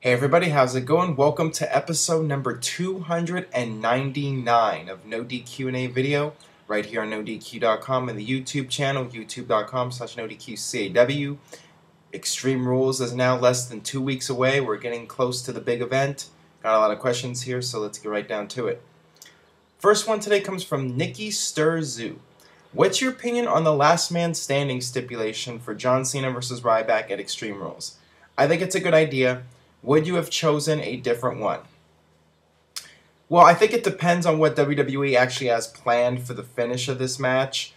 Hey everybody, how's it going? Welcome to episode number 299 of NoDQ&A video right here on NoDQ.com and the YouTube channel, youtube.com/NoDQCAW. Extreme Rules is now less than 2 weeks away. We're getting close to the big event. Got a lot of questions here, so let's get right down to it. First one today comes from Nikki Sturzu. What's your opinion on the last man standing stipulation for John Cena versus Ryback at Extreme Rules? I think it's a good idea. Would you have chosen a different one? Well, I think it depends on what WWE actually has planned for the finish of this match.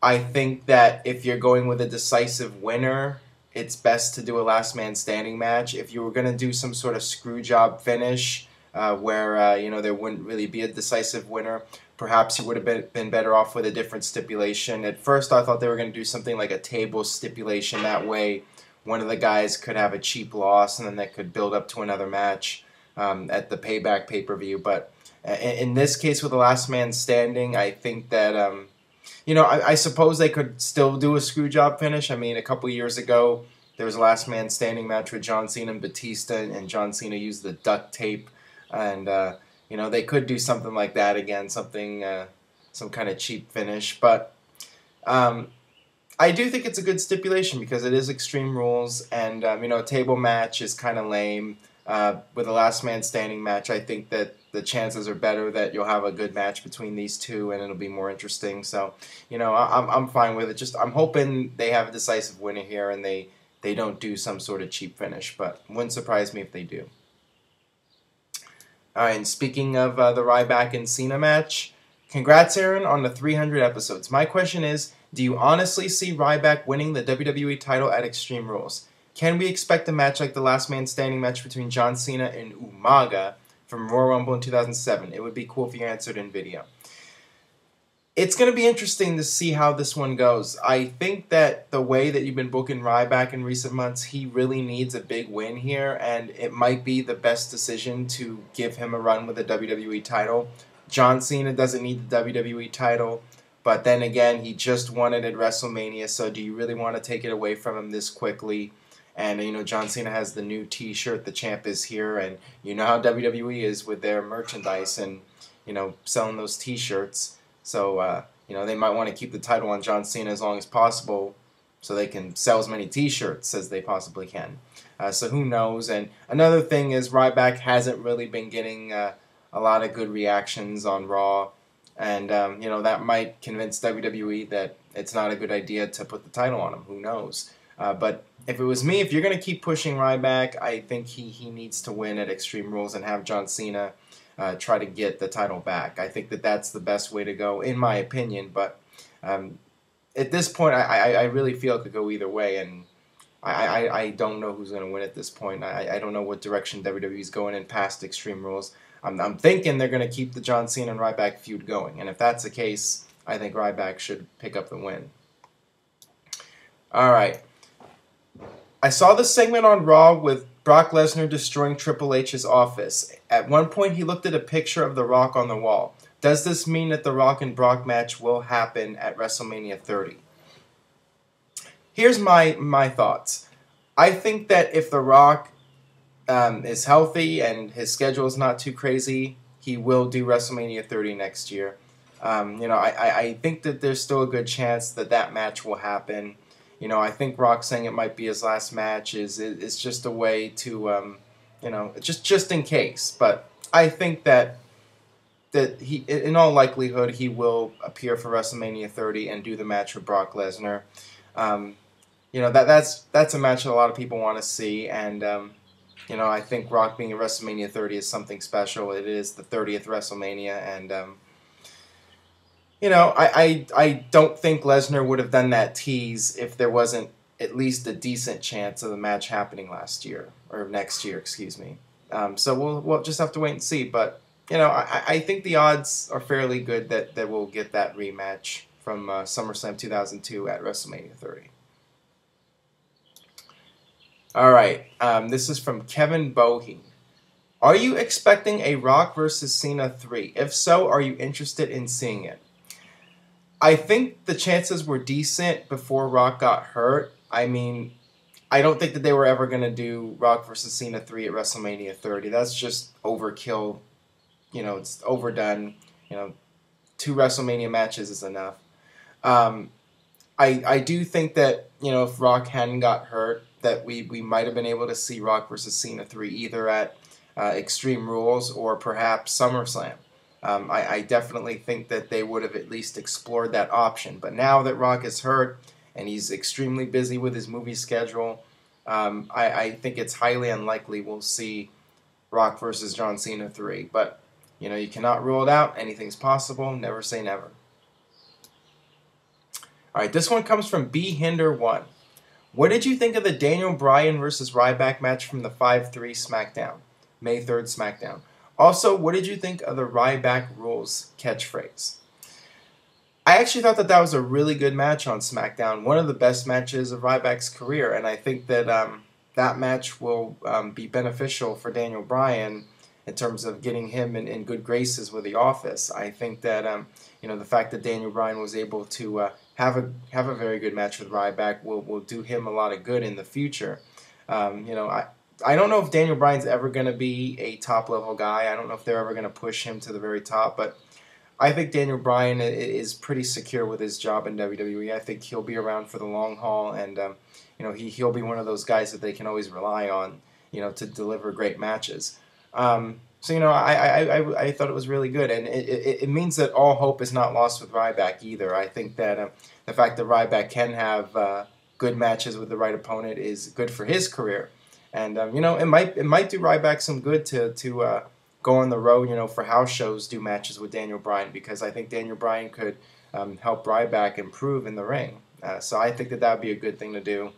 I think that if you're going with a decisive winner, it's best to do a last man standing match. If you were going to do some sort of screw job finish where there wouldn't really be a decisive winner, perhaps you would have been better off with a different stipulation. At first, I thought they were going to do something like a table stipulation. That way, one of the guys could have a cheap loss, and then that could build up to another match at the Payback pay-per-view. But in this case, with the last man standing, I think that, I suppose they could still do a screw job finish. I mean, a couple years ago, there was a last man standing match with John Cena and Batista, and John Cena used the duct tape. And, they could do something like that again, some kind of cheap finish. But I do think it's a good stipulation because it is Extreme Rules, and a table match is kind of lame. With a last man standing match, I think that the chances are better that you'll have a good match between these two, and it'll be more interesting. So, I'm fine with it. Just I'm hoping they have a decisive winner here, and they don't do some sort of cheap finish. But it wouldn't surprise me if they do. All right, and speaking of the Ryback and Cena match, congrats, Aaron, on the 300 episodes. My question is, do you honestly see Ryback winning the WWE title at Extreme Rules? Can we expect a match like the last man standing match between John Cena and Umaga from Royal Rumble in 2007? It would be cool if you answered in video. It's going to be interesting to see how this one goes. I think that the way that you've been booking Ryback in recent months, he really needs a big win here, and it might be the best decision to give him a run with the WWE title. John Cena doesn't need the WWE title. But then again, he just won it at WrestleMania, so do you really want to take it away from him this quickly? And, John Cena has the new t-shirt, the champ is here, and you know how WWE is with their merchandise and, selling those t-shirts. So, they might want to keep the title on John Cena as long as possible so they can sell as many t-shirts as they possibly can. So who knows? And another thing is Ryback hasn't really been getting a lot of good reactions on Raw. And, that might convince WWE that it's not a good idea to put the title on him. Who knows? But if it was me, if you're going to keep pushing Ryback, I think he needs to win at Extreme Rules and have John Cena try to get the title back. I think that that's the best way to go, in my opinion. But at this point, I really feel it could go either way. And I don't know who's going to win at this point. I don't know what direction WWE is going in past Extreme Rules. I'm thinking they're going to keep the John Cena and Ryback feud going. And if that's the case, I think Ryback should pick up the win. All right. I saw the segment on Raw with Brock Lesnar destroying Triple H's office. At one point, he looked at a picture of The Rock on the wall. Does this mean that the Rock and Brock match will happen at WrestleMania 30? Here's my thoughts. I think that if The Rock is healthy and his schedule is not too crazy, he will do WrestleMania 30 next year. I think that there's still a good chance that match will happen. I think Rock saying it might be his last match is just a way to, just in case. But I think that he, in all likelihood, he will appear for WrestleMania 30 and do the match with Brock Lesnar. That's a match that a lot of people want to see, and I think Rock being at WrestleMania 30 is something special. It is the 30th WrestleMania, and I don't think Lesnar would have done that tease if there wasn't at least a decent chance of the match happening next year, excuse me. So we'll just have to wait and see. But I think the odds are fairly good that we'll get that rematch from SummerSlam 2002 at WrestleMania 30. All right, this is from Kevin Bohe. Are you expecting a Rock versus Cena 3? If so, are you interested in seeing it? I think the chances were decent before Rock got hurt. I mean, I don't think that they were ever going to do Rock versus Cena 3 at WrestleMania 30. That's just overkill. It's overdone. 2 WrestleMania matches is enough. I do think that, if Rock hadn't got hurt, that we might have been able to see Rock versus Cena 3 either at Extreme Rules or perhaps SummerSlam. I definitely think that they would have at least explored that option. But now that Rock is hurt and he's extremely busy with his movie schedule, I think it's highly unlikely we'll see Rock versus John Cena 3. But, you cannot rule it out. Anything's possible. Never say never. All right, this one comes from B-Hinder1. What did you think of the Daniel Bryan versus Ryback match from the 5-3 SmackDown, May 3rd SmackDown? Also, what did you think of the Ryback rules catchphrase? I actually thought that was a really good match on SmackDown, one of the best matches of Ryback's career, and I think that that match will be beneficial for Daniel Bryan in terms of getting him in good graces with the office. I think that the fact that Daniel Bryan was able to have a very good match with Ryback will do him a lot of good in the future. I don't know if Daniel Bryan's ever going to be a top-level guy. I don't know if they're ever going to push him to the very top, but I think Daniel Bryan is pretty secure with his job in WWE. I think he'll be around for the long haul, and he'll be one of those guys that they can always rely on, to deliver great matches. I thought it was really good, and it means that all hope is not lost with Ryback either. I think that the fact that Ryback can have good matches with the right opponent is good for his career. And it might do Ryback some good to go on the road, for house shows, do matches with Daniel Bryan, because I think Daniel Bryan could help Ryback improve in the ring. So I think that would be a good thing to do.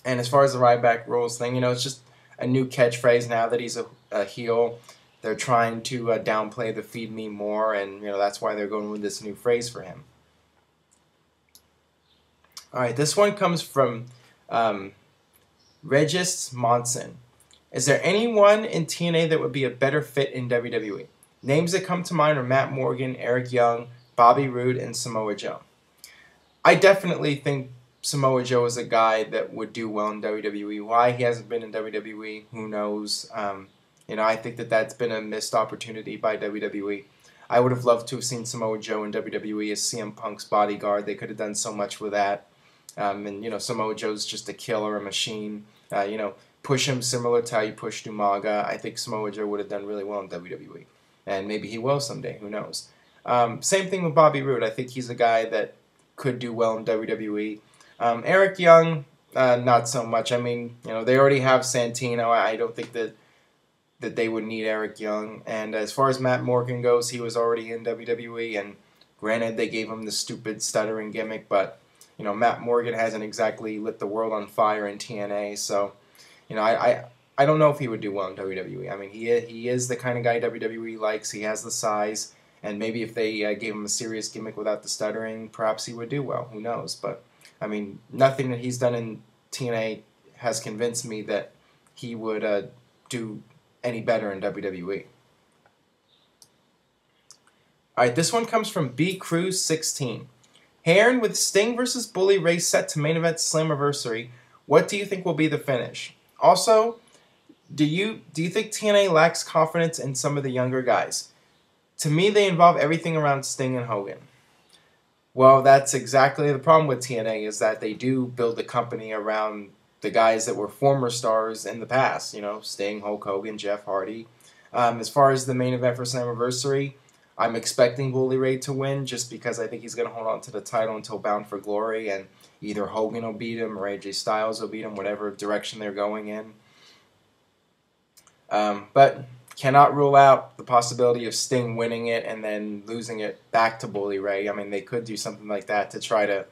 And as far as the Ryback rules thing, it's just a new catchphrase now that he's a heel. They're trying to downplay the "feed me more," and that's why they're going with this new phrase for him. All right, this one comes from Regis Monson. Is there anyone in TNA that would be a better fit in WWE? Names that come to mind are Matt Morgan, Eric Young, Bobby Roode, and Samoa Joe. I definitely think Samoa Joe is a guy that would do well in WWE. Why he hasn't been in WWE, who knows? I think that that's been a missed opportunity by WWE. I would have loved to have seen Samoa Joe in WWE as CM Punk's bodyguard. They could have done so much with that. Samoa Joe's just a killer, a machine. Push him similar to how you pushed Umaga. I think Samoa Joe would have done really well in WWE. And maybe he will someday, who knows. Same thing with Bobby Roode. I think he's a guy that could do well in WWE. Eric Young, not so much. I mean, they already have Santino. I don't think that they would need Eric Young. And as far as Matt Morgan goes, he was already in WWE. And granted, they gave him the stupid stuttering gimmick, but Matt Morgan hasn't exactly lit the world on fire in TNA. So, I don't know if he would do well in WWE. I mean, he is the kind of guy WWE likes. He has the size. And maybe if they gave him a serious gimmick without the stuttering, perhaps he would do well. Who knows? But, I mean, nothing that he's done in TNA has convinced me that he would do any better in WWE. All right, this one comes from BCruz16. Hey Aaron, with Sting versus Bully Ray set to main event Slammiversary, what do you think will be the finish? Also, do you think TNA lacks confidence in some of the younger guys? To me, they involve everything around Sting and Hogan. Well, that's exactly the problem with TNA, is that they do build a company around the guys that were former stars in the past. Sting, Hulk Hogan, Jeff Hardy. As far as the main event for Slammiversary, I'm expecting Bully Ray to win just because I think he's going to hold on to the title until Bound for Glory, and either Hogan will beat him or AJ Styles will beat him, whatever direction they're going in. But cannot rule out the possibility of Sting winning it and then losing it back to Bully Ray. I mean, they could do something like that to try to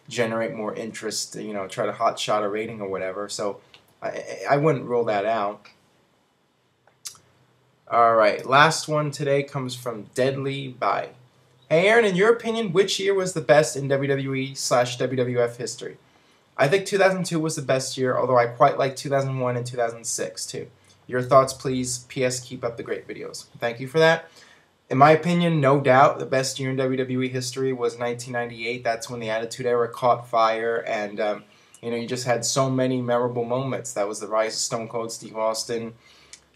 generate more interest, try to hotshot a rating or whatever. So I wouldn't rule that out. All right, last one today comes from Deadly Bye. Hey Aaron, in your opinion, which year was the best in WWE/WWF history? I think 2002 was the best year, although I quite like 2001 and 2006 too. Your thoughts, please. P.S. Keep up the great videos. Thank you for that. In my opinion, no doubt, the best year in WWE history was 1998. That's when the Attitude Era caught fire, and You know, you just had so many memorable moments. That was the rise of Stone Cold Steve Austin,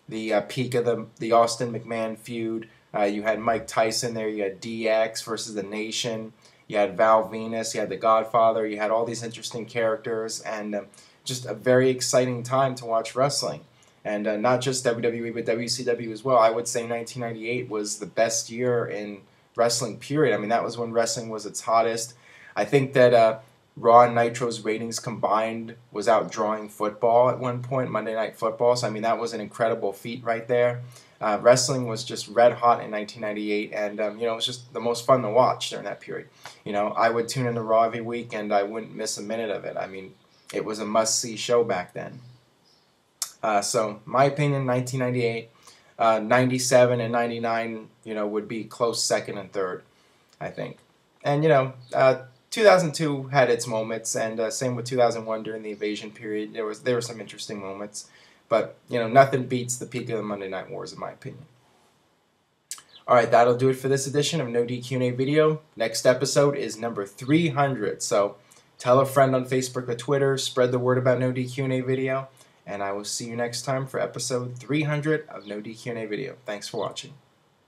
the peak of the Austin McMahon feud. You had Mike Tyson there. You had DX versus the Nation. You had Val Venus. You had the Godfather. You had all these interesting characters, and just a very exciting time to watch wrestling. And not just WWE, but WCW as well. I would say 1998 was the best year in wrestling, period. I mean, that was when wrestling was its hottest. I think that Raw and Nitro's ratings combined was outdrawing football at one point, Monday Night Football. So, I mean, that was an incredible feat right there. Wrestling was just red hot in 1998, and you know, it was just the most fun to watch during that period. You know, I would tune into Raw every week, and I wouldn't miss a minute of it. I mean, it was a must-see show back then. So, my opinion, 1998, 97, and 99, you know, would be close second and third, I think. And, you know, 2002 had its moments, and same with 2001 during the Invasion period. There were some interesting moments, but you know, nothing beats the peak of the Monday Night Wars, in my opinion. All right, that'll do it for this edition of No DQ&A video. Next episode is number 300, so tell a friend on Facebook or Twitter, spread the word about No DQ&A video, and I will see you next time for episode 300 of No DQ&A video. Thanks for watching.